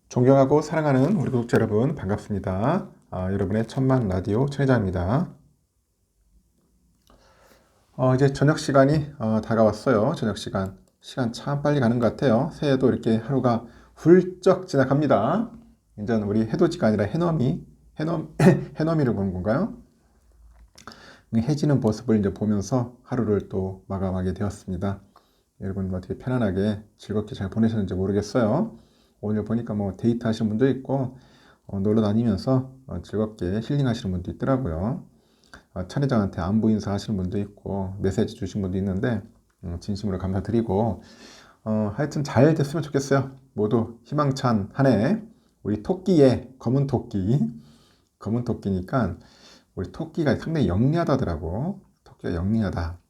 존경하고 사랑하는 우리 구독자 여러분 반갑습니다. 여러분의 천만 라디오 천회장입니다. 이제 저녁 시간이 다가왔어요. 저녁 시간 참 빨리 가는 것 같아요. 새해도 이렇게 하루가 훌쩍 지나갑니다. 이제는 우리 해돋이가 아니라 해넘이를 보는 건가요? 해지는 모습을 이제 보면서 하루를 또 마감하게 되었습니다. 여러분 어떻게 편안하게 즐겁게 잘 보내셨는지 모르겠어요. 오늘 보니까 뭐 데이트 하시는 분도 있고 놀러 다니면서 즐겁게 힐링하시는 분도 있더라고요. 차례장한테 안부 인사 하시는 분도 있고 메시지 주신 분도 있는데 진심으로 감사드리고 하여튼 잘 됐으면 좋겠어요. 모두 희망찬 한 해 우리 토끼의 검은 토끼니까 우리 토끼가 상당히 영리하다더라고. 토끼가 영리하다.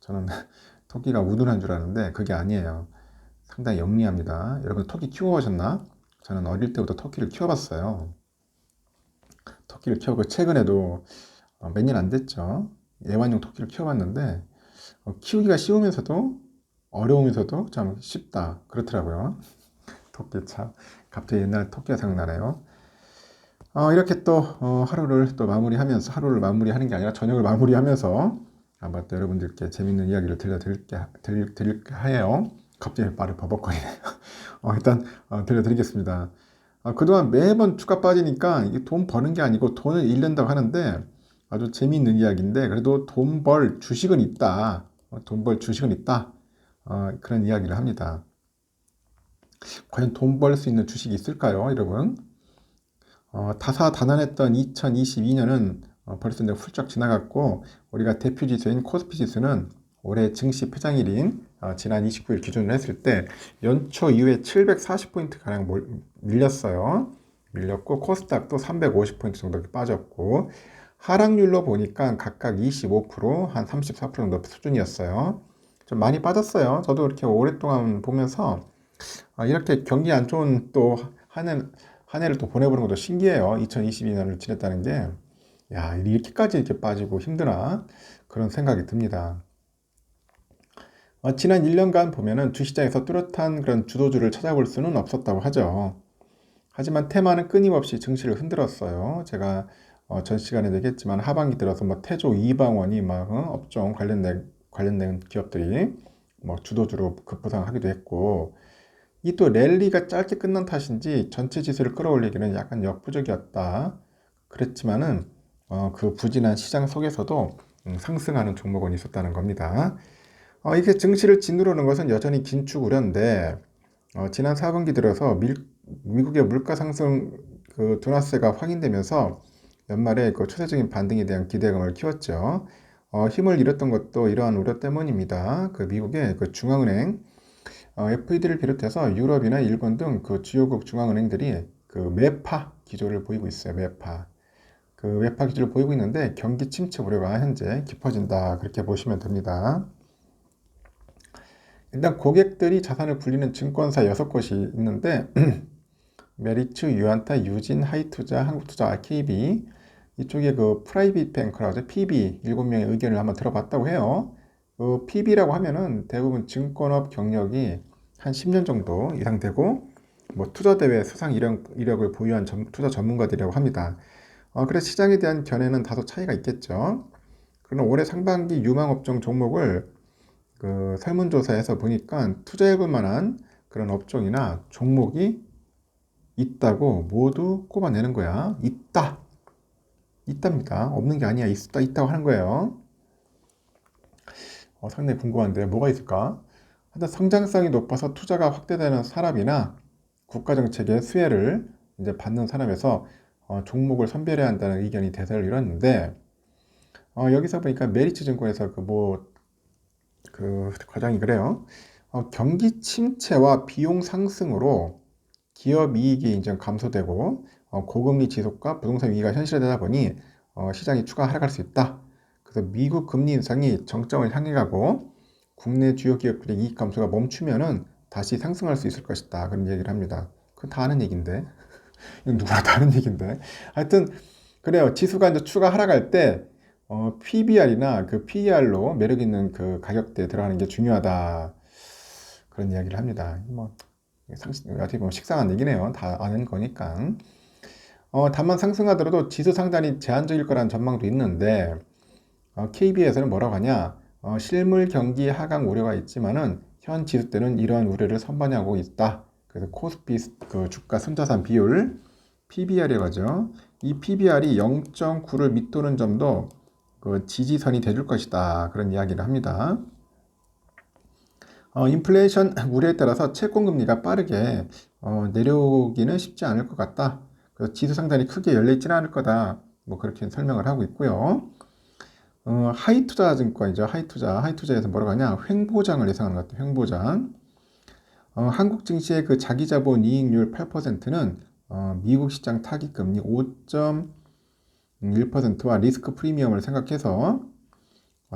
저는 토끼가 우둔한 줄 아는데 그게 아니에요. 상당히 영리합니다. 여러분 토끼 키워보셨나? 저는 어릴 때부터 토끼를 키워봤어요. 토끼를 키우고 최근에도 몇 년 안 됐죠. 애완용 토끼를 키워봤는데 키우기가 쉬우면서도 어려우면서도 참 쉽다 그렇더라고요. 토끼 참 갑자기 옛날 토끼가 생각나네요. 이렇게 또 하루를 또 마무리하면서 하루를 마무리하는 게 아니라 저녁을 마무리하면서 한번 또 여러분들께 재밌는 이야기를 들려드릴까 해요. 갑자기 말을 버벅거리네요. 일단 들려드리겠습니다. 그동안 매번 주가 빠지니까 이게 돈 버는 게 아니고 돈을 잃는다고 하는데 아주 재미있는 이야기인데 그래도 돈 벌 주식은 있다. 돈 벌 주식은 있다. 그런 이야기를 합니다. 과연 돈 벌 수 있는 주식이 있을까요, 여러분? 다사다난했던 2022년은 벌써 이제 훌쩍 지나갔고 우리가 대표 지수인 코스피 지수는 올해 증시 폐장일인 지난 29일 기준으로 했을 때 연초 이후에 740포인트 가량 밀렸어요. 밀렸고 코스닥도 350포인트 정도 빠졌고 하락률로 보니까 각각 25%, 한 34% 정도 수준이었어요. 좀 많이 빠졌어요. 저도 이렇게 오랫동안 보면서 이렇게 경기 안 좋은 또 한 해를 또 보내보는 것도 신기해요. 2022년을 지냈다는 게. 야, 이렇게까지 이렇게 빠지고 힘드나? 그런 생각이 듭니다. 지난 1년간 보면은 주시장에서 뚜렷한 그런 주도주를 찾아볼 수는 없었다고 하죠. 하지만 테마는 끊임없이 증시를 흔들었어요. 제가 전 시간에도 얘기했지만 하반기 들어서 뭐 태조, 이방원이 막 업종 관련된 기업들이 뭐 주도주로 급부상하기도 했고 이 또 랠리가 짧게 끝난 탓인지 전체 지수를 끌어올리기는 약간 역부족이었다. 그랬지만은 그 부진한 시장 속에서도 상승하는 종목은 있었다는 겁니다. 이게 증시를 짓누르는 것은 여전히 긴축 우려인데 지난 4분기 들어서 미국의 물가 상승 그 둔화세가 확인되면서 연말에 그 추세적인 반등에 대한 기대감을 키웠죠. 힘을 잃었던 것도 이러한 우려 때문입니다. 그 미국의 그 중앙은행 FED를 비롯해서 유럽이나 일본 등 그 주요국 중앙은행들이 그 매파 기조를 보이고 있어요. 매파. 그 매파 기조를 보이고 있는데 경기 침체 우려가 현재 깊어진다. 그렇게 보시면 됩니다. 일단 고객들이 자산을 굴리는 증권사 6곳이 있는데 메리츠, 유안타, 유진, 하이투자, 한국투자, KB 이쪽에 그 프라이빗 뱅커라고 PB 7명의 의견을 한번 들어봤다고 해요. 그 PB라고 하면은 대부분 증권업 경력이 한 10년 정도 이상 되고 뭐 투자대회 수상 이력을 보유한 투자 전문가들이라고 합니다. 그래서 시장에 대한 견해는 다소 차이가 있겠죠. 그러나 올해 상반기 유망업종 종목을 그 설문조사에서 보니까 투자해볼 만한 그런 업종이나 종목이 있다고 모두 꼽아내는 거야. 있답니다. 없는 게 아니야. 있다고 하는 거예요. 상당히 궁금한데 뭐가 있을까? 하여튼 성장성이 높아서 투자가 확대되는 사람이나 국가정책의 수혜를 이제 받는 사람에서 종목을 선별해야 한다는 의견이 대세를 이뤘는데 여기서 보니까 메리츠 증권에서 그 과장이 그래요. 경기 침체와 비용 상승으로 기업 이익이 이제 감소되고 고금리 지속과 부동산 위기가 현실화되다 보니 시장이 추가 하락할 수 있다. 그래서 미국 금리 인상이 정점을 향해 가고 국내 주요 기업들의 이익 감소가 멈추면은 다시 상승할 수 있을 것이다. 그런 얘기를 합니다. 그건 다 아는 얘기인데. 이건 누구나 다 아는 얘기인데. 하여튼 그래요. 지수가 이제 추가 하락할 때 PBR이나 그 PER로 매력 있는 그 가격대에 들어가는 게 중요하다. 그런 이야기를 합니다. 뭐 어떻게 보면 식상한 얘기네요. 다 아는 거니까. 다만 상승하더라도 지수 상단이 제한적일 거라는 전망도 있는데 KB에서는 뭐라고 하냐? 실물 경기 하강 우려가 있지만은 현 지수 때는 이러한 우려를 선반영하고 있다. 그래서 코스피 그 주가 선자산 비율 PBR이라고 하죠. 이 PBR이 0.9를 밑도는 점도 그 지지선이 돼줄 것이다. 그런 이야기를 합니다. 인플레이션 우려에 따라서 채권금리가 빠르게 내려오기는 쉽지 않을 것 같다. 그래서 지수 상단이 크게 열려있지는 않을 거다. 뭐 그렇게 설명을 하고 있고요. 하이투자증권이죠. 하이투자에서 뭐라고 하냐? 횡보장을 예상하는 것 같아요. 횡보장. 한국 증시의 그 자기자본 이익률 8%는 미국 시장 타깃금리 5.1%와 리스크 프리미엄을 생각해서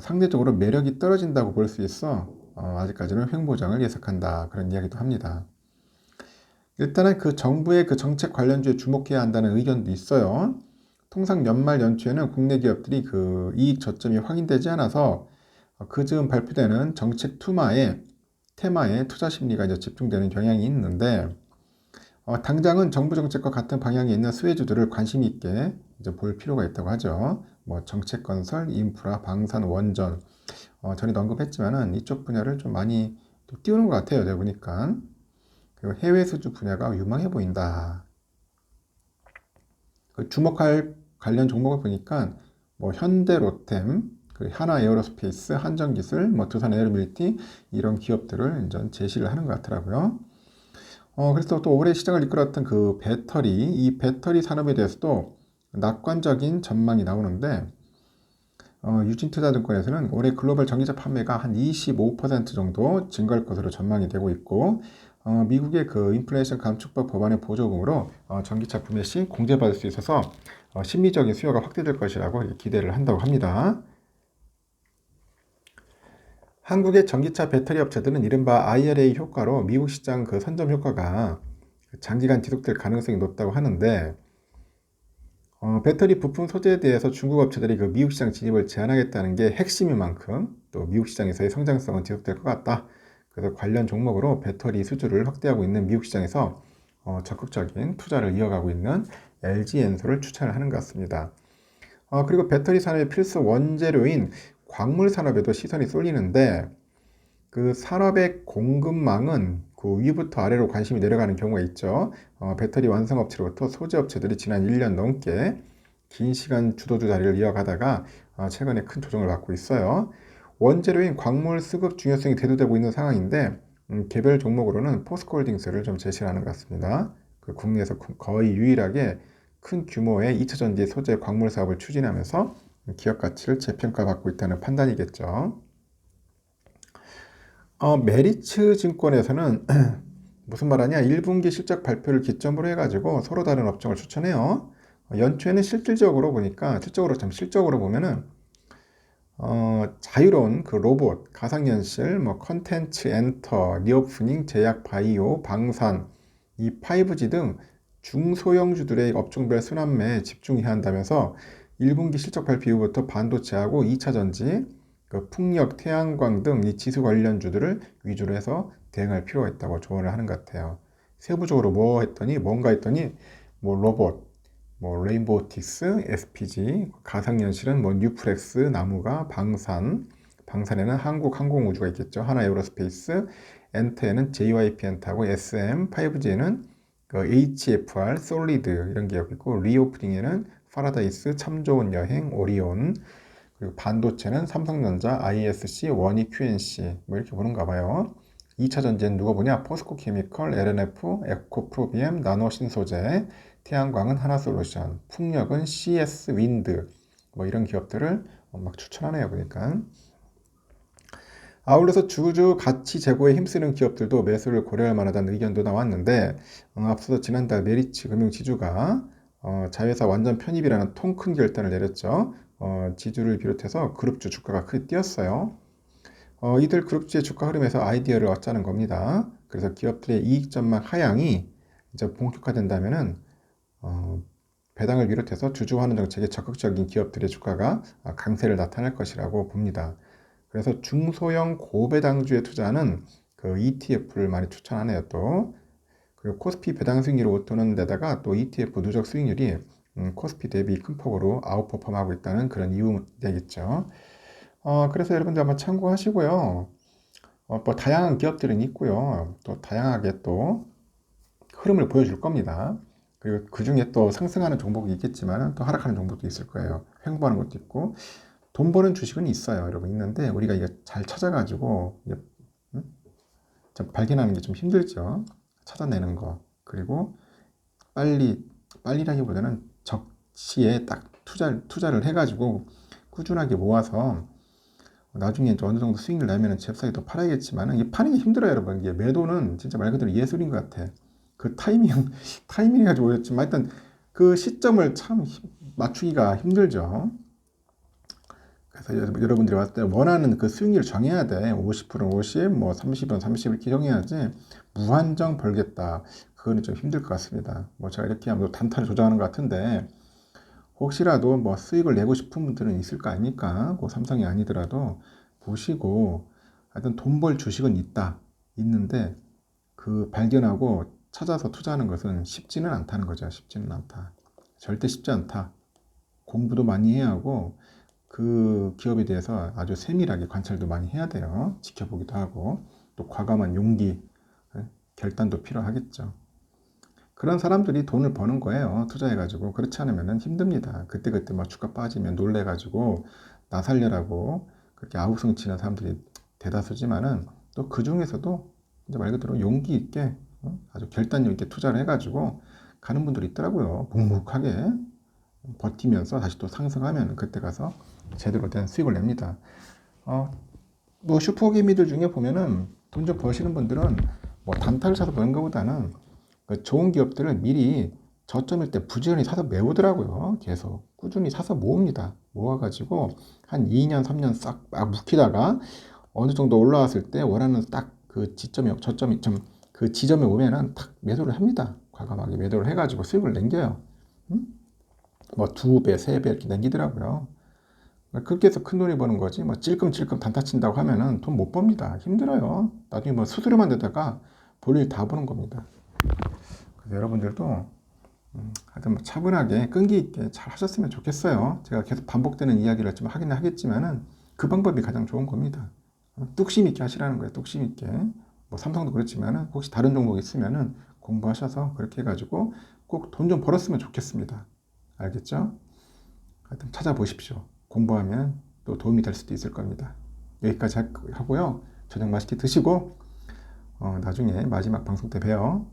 상대적으로 매력이 떨어진다고 볼 수 있어 아직까지는 횡보장을 예상한다. 그런 이야기도 합니다. 일단은 그 정부의 그 정책 관련주에 주목해야 한다는 의견도 있어요. 통상 연말 연초에는 국내 기업들이 그 이익 저점이 확인되지 않아서 그 즈음 발표되는 정책 테마에 투자 심리가 이제 집중되는 경향이 있는데 당장은 정부 정책과 같은 방향에 있는 수혜주들을 관심 있게 이제 볼 필요가 있다고 하죠. 뭐 정책 건설, 인프라, 방산, 원전 전에도 언급했지만은 이쪽 분야를 좀 많이 또 띄우는 것 같아요. 제가 보니까. 그리고 해외 수주 분야가 유망해 보인다. 그 주목할 관련 종목을 보니까 뭐 현대로템, 그 하나에어로스페이스, 한전기술, 뭐 두산에너빌리티 이런 기업들을 이제 제시를 하는 것 같더라고요. 그래서 또 올해 시장을 이끌었던 그 이 배터리 산업에 대해서도 낙관적인 전망이 나오는데 유진투자증권에서는 올해 글로벌 전기차 판매가 한 25% 정도 증가할 것으로 전망이 되고 있고 미국의 그 인플레이션 감축법 법안의 보조금으로 전기차 구매 시 공제받을 수 있어서 심리적인 수요가 확대될 것이라고 기대를 한다고 합니다. 한국의 전기차 배터리 업체들은 이른바 IRA 효과로 미국 시장 그 선점 효과가 장기간 지속될 가능성이 높다고 하는데 배터리 부품 소재에 대해서 중국 업체들이 그 미국 시장 진입을 제한하겠다는 게 핵심인 만큼 또 미국 시장에서의 성장성은 지속될 것 같다. 그래서 관련 종목으로 배터리 수주를 확대하고 있는 미국 시장에서 적극적인 투자를 이어가고 있는 LG엔솔을 추천을 하는 것 같습니다. 그리고 배터리 산업의 필수 원재료인 광물 산업에도 시선이 쏠리는데 그 산업의 공급망은 그 위부터 아래로 관심이 내려가는 경우가 있죠. 배터리 완성업체로부터 소재업체들이 지난 1년 넘게 긴 시간 주도주 자리를 이어가다가 최근에 큰 조정을 받고 있어요. 원재료인 광물 수급 중요성이 대두되고 있는 상황인데 개별 종목으로는 포스코홀딩스를 좀 제시하는 것 같습니다. 그 국내에서 거의 유일하게 큰 규모의 2차전지 소재 광물 사업을 추진하면서 기업 가치를 재평가받고 있다는 판단이겠죠. 메리츠 증권에서는 무슨 말하냐? 1분기 실적 발표를 기점으로 해가지고 서로 다른 업종을 추천해요. 연초에는 실질적으로 보면은 자유로운 그 로봇, 가상현실, 뭐 컨텐츠, 엔터, 리오프닝, 제약, 바이오, 방산, 이 5G 등 중소형주들의 업종별 순환매에 집중해야 한다면서 1분기 실적 발표 이후부터 반도체하고 2차전지, 그 풍력, 태양광 등 이 지수 관련주들을 위주로 해서 대응할 필요가 있다고 조언을 하는 것 같아요. 세부적으로 뭔가 했더니 뭐 로봇, 뭐 레인보우틱스, SPG, 가상현실은 뭐 뉴플렉스, 나무가, 방산에는 한국항공우주가 있겠죠. 하나에어로스페이스, 엔터에는 JYP 엔터하고 SM, 5G에는 그 HFR, 솔리드 이런 기업이 있고 리오프닝에는 파라다이스, 참 좋은 여행, 오리온, 그리고 반도체는 삼성전자, ISC, 원희 QNC 뭐 이렇게 보는가 봐요. 2차 전지는 누가 보냐? 포스코 케미컬, LNF, 에코프로비엠, 나노신소재, 태양광은 하나솔루션, 풍력은 CS 윈드 뭐 이런 기업들을 막 추천하네요 보니까. 아울러서 주주 가치 제고에 힘쓰는 기업들도 매수를 고려할 만하다는 의견도 나왔는데 앞서서 지난달 메리츠 금융지주가 자회사 완전 편입이라는 통 큰 결단을 내렸죠. 지주를 비롯해서 그룹주 주가가 크게 뛰었어요. 이들 그룹주의 주가 흐름에서 아이디어를 얻자는 겁니다. 그래서 기업들의 이익 전망 하향이 이제 본격화된다면은 배당을 비롯해서 주주 환원 정책에 적극적인 기업들의 주가가 강세를 나타낼 것이라고 봅니다. 그래서 중소형 고배당주에 투자하는 그 ETF를 많이 추천하네요. 또 그리고 코스피 배당 수익률이 웃도는 데다가 또 ETF 누적 수익률이 코스피 대비 큰 폭으로 아웃퍼폼하고 있다는 그런 이유 되겠죠. 그래서 여러분들 한번 참고하시고요. 뭐 다양한 기업들은 있고요. 또 다양하게 또 흐름을 보여줄 겁니다. 그리고 그 중에 또 상승하는 종목이 있겠지만 또 하락하는 종목도 있을 거예요. 횡보하는 것도 있고 돈 버는 주식은 있어요. 여러분 있는데 우리가 이게 잘 찾아가지고 좀 발견하는 게 좀 힘들죠. 찾아내는 거. 그리고 빨리라기보다는 적시에 딱 투자를 해가지고 꾸준하게 모아서 나중에 이제 어느 정도 수익을 내면 잽싸게 또 팔아야겠지만 이게 파는 게 힘들어요, 여러분. 이게 매도는 진짜 말 그대로 예술인 것 같아. 그 타이밍이 가지고 오였지만 일단 그 시점을 참 맞추기가 힘들죠. 그래서 여러분들이 왔을 때 원하는 그 수익률을 정해야 돼. 50%는 50, 뭐 30은 30 이렇게 정해야지 무한정 벌겠다. 그거는 좀 힘들 것 같습니다. 뭐 제가 이렇게 하면 단타를 조정하는 것 같은데 혹시라도 뭐 수익을 내고 싶은 분들은 있을 거 아닙니까? 그 삼성이 아니더라도 보시고 하여튼 돈 벌 주식은 있는데 그 발견하고 찾아서 투자하는 것은 쉽지는 않다는 거죠. 쉽지는 않다. 절대 쉽지 않다. 공부도 많이 해야 하고 그 기업에 대해서 아주 세밀하게 관찰도 많이 해야 돼요. 지켜보기도 하고 또 과감한 용기, 결단도 필요하겠죠. 그런 사람들이 돈을 버는 거예요. 투자해가지고. 그렇지 않으면 힘듭니다. 그때그때 막 주가 빠지면 놀래가지고 나 살려라고 그렇게 아우성 치는 사람들이 대다수지만은 또 그 중에서도 이제 말 그대로 용기 있게 아주 결단력 있게 투자를 해가지고 가는 분들이 있더라고요. 묵묵하게 버티면서 다시 또 상승하면 그때 가서 제대로 된 수익을 냅니다. 뭐 슈퍼개미들 중에 보면은 돈 좀 버시는 분들은 뭐 단타를 사서 버는 것보다는 그 좋은 기업들을 미리 저점일 때 부지런히 사서 메우더라고요. 계속 꾸준히 사서 모읍니다. 모아가지고 한 2년, 3년 싹 막 묵히다가 어느 정도 올라왔을 때 원하는 딱 그 저점이 그 지점에 오면은 딱 매도를 합니다. 과감하게 매도를 해가지고 수익을 남겨요. 뭐 2배, 3배 이렇게 남기더라고요. 그렇게 해서 큰 돈이 버는 거지. 뭐 찔끔찔끔 단타 친다고 하면은 돈 못 법니다. 힘들어요. 나중에 뭐 수수료만 내다가 볼일 다 보는 겁니다. 그래서 여러분들도 하여튼 뭐 차분하게 끈기 있게 잘 하셨으면 좋겠어요. 제가 계속 반복되는 이야기를 좀 하긴 하겠지만은 그 방법이 가장 좋은 겁니다. 뚝심 있게 하시라는 거예요. 뚝심 있게. 뭐 삼성도 그렇지만은 혹시 다른 종목 있으면은 공부하셔서 그렇게 해가지고 꼭 돈 좀 벌었으면 좋겠습니다. 알겠죠? 하여튼 찾아보십시오. 공부하면 또 도움이 될 수도 있을 겁니다. 여기까지 하고요. 저녁 맛있게 드시고 나중에 마지막 방송 때 봬요.